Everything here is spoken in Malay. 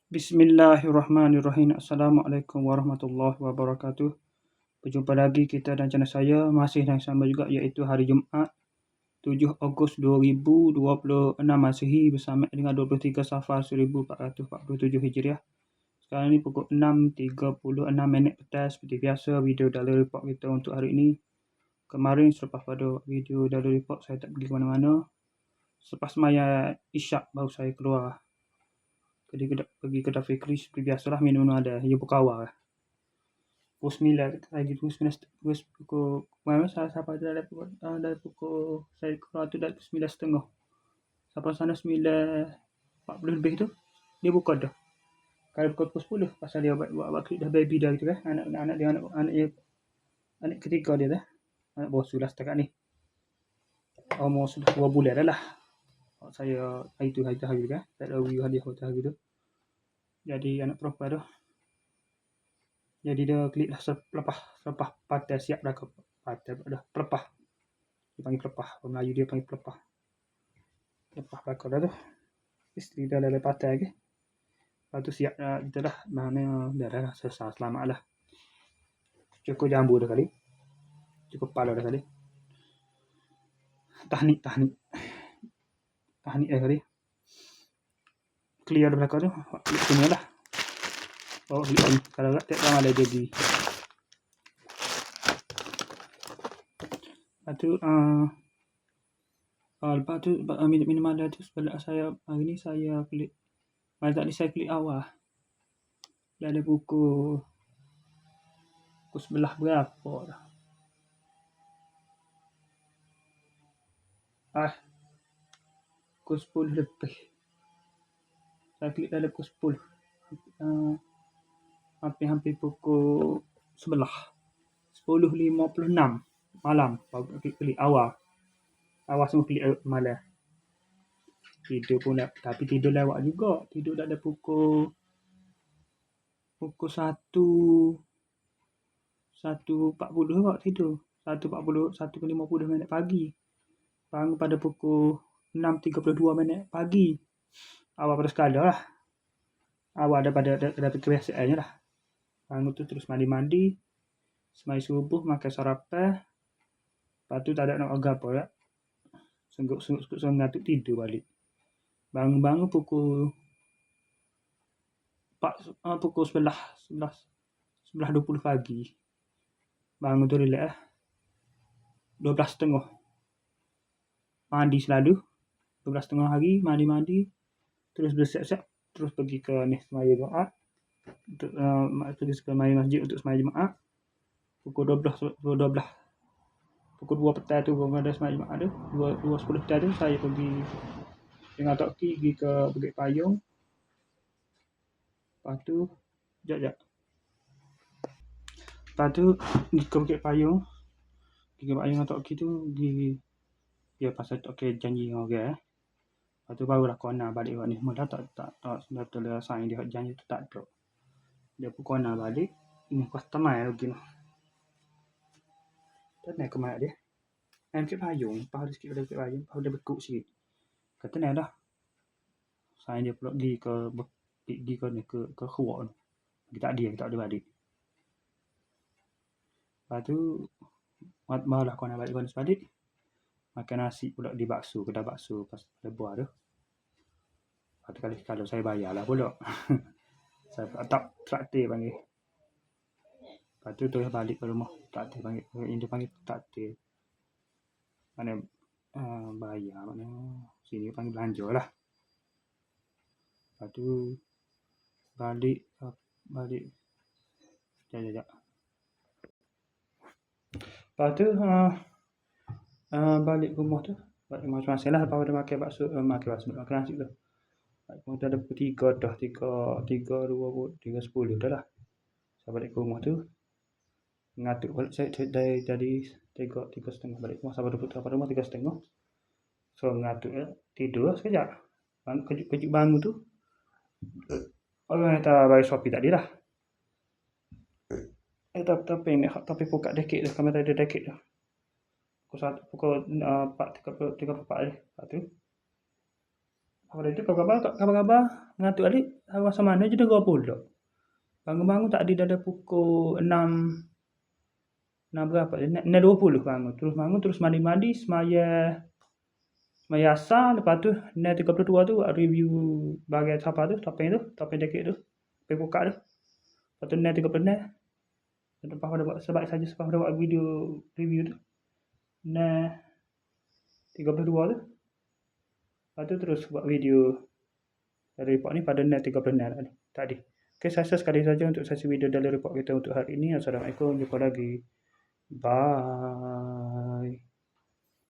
Bismillahirrahmanirrahim. Assalamualaikum warahmatullahi wabarakatuh. Berjumpa lagi kita dan channel saya masih yang sama juga, iaitu hari Jumaat 7 Ogos 2026 Masihi bersama dengan 23 Safar 1447 Hijriah. Sekarang ni pukul 6.36 petang. Seperti biasa, video daily report kita untuk hari ini. Kemarin selepas pada video daily report saya tak pergi ke mana-mana. Selepas maya Isyak baru saya keluar pergi kedai Fikri. Seperti biasalah, minum ada jumpa kawan. Pukul 9 lagi, pukul mana saya sampai dari pukul saya keluar tu dari 9.30 sampai sana 9.40 lebih tu dia buka dah. Kalau pukul 10 pasal dia buat klik dah baby dah gitu kan. Anak ketiga dia dah. Anak bosu lah setakat ni. Umur sudah 2 bulan dah lah. Saya hari tu kan. Tak ada review hadiah hari tu. Jadi anak perempuan tu. Jadi dia klik dah pelepah patai siap dah ke patai dah pelepah. Dia panggil pelepah. Orang Melayu dia panggil pelepah. Pelepah belakang dah tu. Isteri dah lalai patai ke. Lepas tu siap dah kita dah. Mana dah selesai selamat lah. Cukup jambu dah kali. Cukup pala dah kali. Tahnik dah kali. Clear dah belakang tu. Klik sini lah. Oh, kalau tak tak malah jadi. Lepas tu minum ada tu sebelah saya hari ni saya klik. Malam tadi saya klik awal. Dah ada pukul 11 berapa dah. Pukul 10 lebih. Saya klik dah ada pukul 10. Hampir pukul 11. 10.56 malam baru klik awal. Awal semua klik malam. Tidur pun tapi tidur lewat juga. Tidur dah ada pukul 1.40 kok tidur. 1.50 pagi. Bangun pada pukul 6.32 pagi. Awal pada sekala lah. Awal daripada kebiasaannya lah. Bangun tu terus mandi. Semai subuh, makan sarapan. Lepas tu tak ada nak agak apa lah. Sungguh ngantuk tidur balik. Bangun pukul 11.20 pagi. Bangun tu relax lah. 12.30. Mandi selalu. 12.30 hari, mandi. Terus bersiap-siap. Terus pergi ke semaya Jumaat. Pergi ke masjid untuk semaya Jumaat. Pukul 12. Pukul 2 petang tu baru ada semaya Jumaat tu. 2.10 petang tu saya pergi dengan Tok Ki pergi ke Bukit Payung. Lepas tu Lepas tu pergi ke Bukit Payung. Pergi ke Payung Tok Ki tu pergi. Ya pasal Tok Ki janji dengan orang. Lepas tu barulah kona balik ni. Mula tak betul dia sign dia janji tu tak ada. Dia pun kona balik. Ini customer lagi lah. Tak nak ke mana dia. Bukit Payung. Lepas dia sikit pada Bukit Payung. Lepas dia bekuk sikit. Kata nak dah. Sign dia pula pergi ke Khuak tu. Kita tak ada balik. Lepas tu malah kona balik sebalik. Makan nasi pula di bakso. Kedai bakso pas ada buah tu. Lepas tu kalau saya bayar lah pula. Saya tak traktir panggil. Lepas tu terus balik ke rumah. Traktir panggil. Indo panggil traktir. Mana bayar. Mana sini panggil belanja lah. Lepas tu balik. Sekejap. Lepas tu balik rumah tu. Balik masing-masing lah. Lepas tu makan bakso. Makan nasi tu. Balik ada pukul 3 dah. 3.10 dah lah. Saya balik ke rumah tu. Ngatuk balik saya dari 3.30 balik rumah. Sampai rumah 3.30. So ngatuk tidur sekejap. Kejut bangun tu. Orang kata bagi Shopee tadi lah. Tapi buka deket tu. Kamera ada deket tu. Pukul 4.34 je. Lepas tu Apa itu khabar-khabar ngantuk alik masa mana je dah 20. Bangun-bangun tadi dah ada pukul 6 berapa je? 6.20 bangun. Terus bangun terus mandi-mandi semaya asar, lepas tu 6.32 tu review bahagian topeng dekik tu. Topeng buka tu. Lepas tu 6.36 lepas pada buat video review tu. 6.32 tu. Lepas tu terus buat video dari report ni pada 6.36 tadi. Okay, saya rasa sekali saja untuk sesi video dalam report kita untuk hari ini. Assalamualaikum, jumpa lagi. Bye.